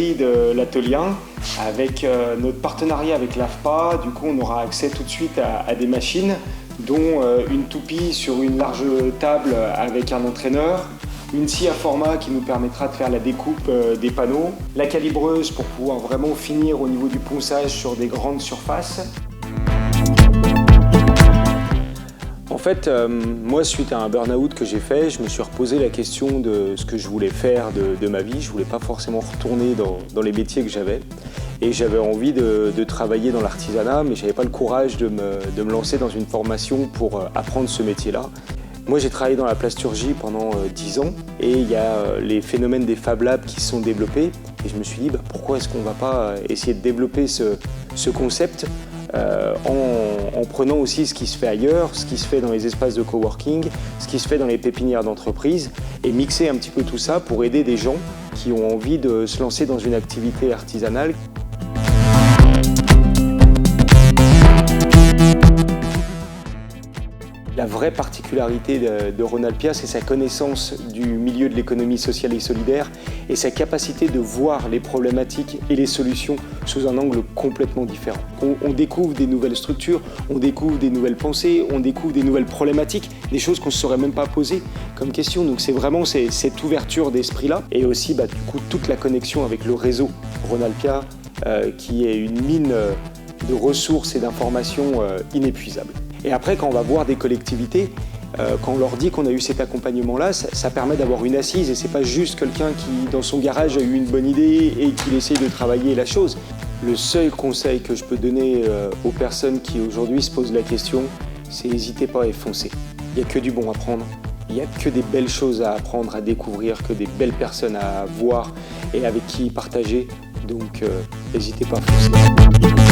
galerie de l'Atelier 1, avec notre partenariat avec l'AFPA. Du coup, on aura accès tout de suite à des machines, dont une toupie sur une large table avec un entraîneur, une scie à format qui nous permettra de faire la découpe des panneaux, la calibreuse pour pouvoir vraiment finir au niveau du ponçage sur des grandes surfaces. En fait, moi, suite à un burn-out que j'ai fait, je me suis reposé la question de ce que je voulais faire de ma vie. Je ne voulais pas forcément retourner dans les métiers que j'avais. Et j'avais envie de travailler dans l'artisanat, mais je n'avais pas le courage de me lancer dans une formation pour apprendre ce métier-là. Moi, j'ai travaillé dans la plasturgie pendant 10 ans et il y a les phénomènes des Fab Labs qui se sont développés. Et je me suis dit, pourquoi est-ce qu'on ne va pas essayer de développer ce concept en prenant aussi ce qui se fait ailleurs, ce qui se fait dans les espaces de coworking, ce qui se fait dans les pépinières d'entreprise et mixer un petit peu tout ça pour aider des gens qui ont envie de se lancer dans une activité artisanale. La vraie particularité de Ronalpia, c'est sa connaissance du milieu de l'économie sociale et solidaire et sa capacité de voir les problématiques et les solutions sous un angle complètement différent. On découvre des nouvelles structures, on découvre des nouvelles pensées, on découvre des nouvelles problématiques, des choses qu'on ne se serait même pas posées comme question. Donc c'est vraiment cette ouverture d'esprit-là et aussi du coup, toute la connexion avec le réseau Ronalpia qui est une mine de ressources et d'informations inépuisables. Et après, quand on va voir des collectivités, quand on leur dit qu'on a eu cet accompagnement-là, ça permet d'avoir une assise et c'est pas juste quelqu'un qui, dans son garage, a eu une bonne idée et qu'il essaye de travailler la chose. Le seul conseil que je peux donner aux personnes qui aujourd'hui se posent la question, c'est n'hésitez pas et foncez. Il n'y a que du bon à prendre, il n'y a que des belles choses à apprendre, à découvrir, que des belles personnes à voir et avec qui partager. Donc n'hésitez pas à foncer.